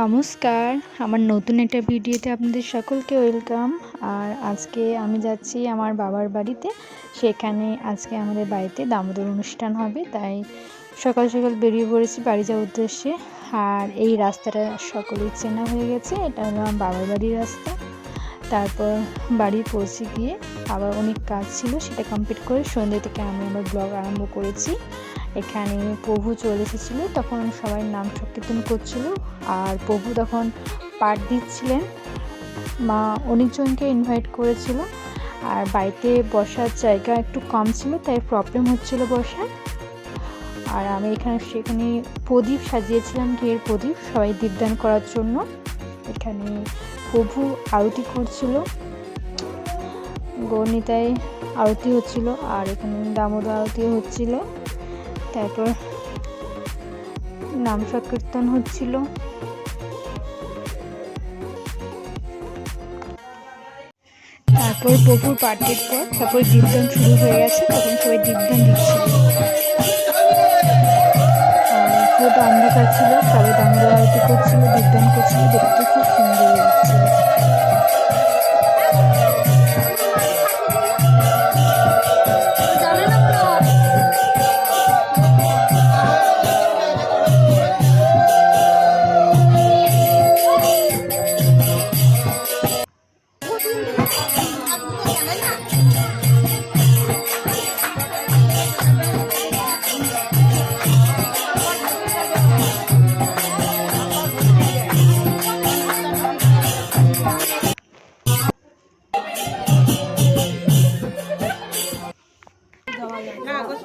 নমস্কার, আমার নতুন একটা ভিডিওতে আপনাদের সকলকে ওয়েলকাম। আর আজকে আমি যাচ্ছি আমার বাবার বাড়িতে। সেখানে আজকে আমাদের বাড়িতে দামোদর অনুষ্ঠান হবে, তাই সকাল সকাল বেরিয়ে পড়েছি বাড়ি যাওয়ার উদ্দেশ্যে। আর এই রাস্তাটা সকলেই চেনা হয়ে গেছে, এটা হলো আমার বাবার বাড়ির রাস্তা। তারপর বাড়ি পৌঁছে গিয়ে আবার অনেক কাজ ছিল, সেটা কমপ্লিট করে সন্ধ্যে থেকে আমি আমার ব্লগ আরম্ভ করেছি। এখানে প্রভু চলে এসেছিলো, তখন সবাই নাম সংকীর্তন করছিল। আর প্রভু তখন পাঠ দিচ্ছিলেন। মা অনেকজনকে ইনভাইট করেছিল, আর বাড়িতে বসার জায়গা একটু কম ছিল, তাই প্রবলেম হচ্ছিল বসার। আর আমি সেখানে প্রদীপ সাজিয়েছিলাম, ঘিয়ের প্রদীপ, সবাই দীপদান করার জন্য। এখানে প্রভু আরতি করছিল, গৌরনিতাই আরতি হচ্ছিল, আর এখানে দামোদর আরতি হচ্ছিল। তারপর নাম সংকীর্তন হচ্ছিল। তারপর প্রভুর পাঠের পর তারপর দীপদান শুরু হয়ে গেছে, তখন সবাই দীপদান দিচ্ছিল। পুরোটা অন্ধকার ছিল, সবাই দামোদর আরতি করছিল, দীপদান করছিল, দেখতে খুব সুন্দর লাগছিল।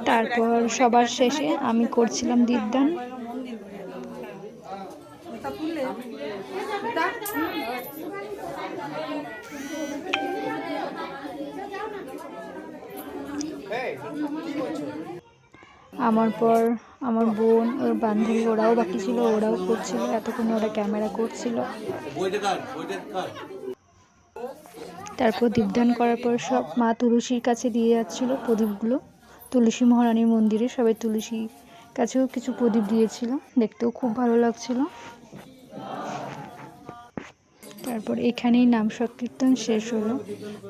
তারপর সবার শেষে আমি করছিলাম দীপদান। আমার পর আমার বোন, ওর বান্ধবী, ওরাও বাকি ছিল, ওরাও করছিল। এতক্ষণ ওরা ক্যামেরা করছিল। তারপর দীপদান করার পর সব মা তুলসীর কাছে দিয়ে যাচ্ছিল প্রদীপগুলো। তুলসী মহারানীর মন্দিরে সবাই তুলসী কাছেও কিছু প্রদীপ দিয়েছিল, দেখতেও খুব ভালো লাগছিল। তারপর এখানেই নাম সংকীর্তন শেষ হলো।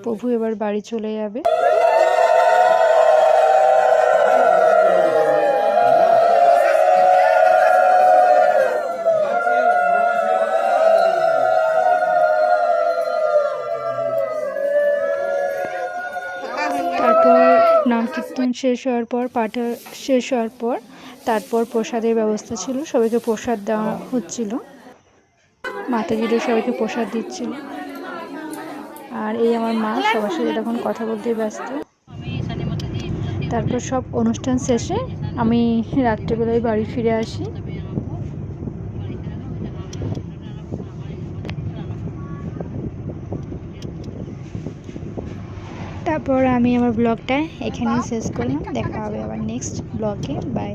প্রভু এবার বাড়ি চলে যাবে। তারপর নাম কীর্তন শেষ হওয়ার পর, পাঠ শেষ হওয়ার পর তারপর প্রসাদের ব্যবস্থা ছিল, সবাইকে প্রসাদ দেওয়া হচ্ছিল। মাতাজিরও সবাইকে প্রসাদ দিচ্ছিল। আর এই আমার মা সবার সাথে তখন কথা বলতে ব্যস্ত। তারপর সব অনুষ্ঠান শেষে আমি রাত্রেবেলায় বাড়ি ফিরে আসি। তারপর আমি আমার ব্লগটা এখানেই শেষ করলাম। দেখা হবে আবার নেক্সট ব্লগে। বাই।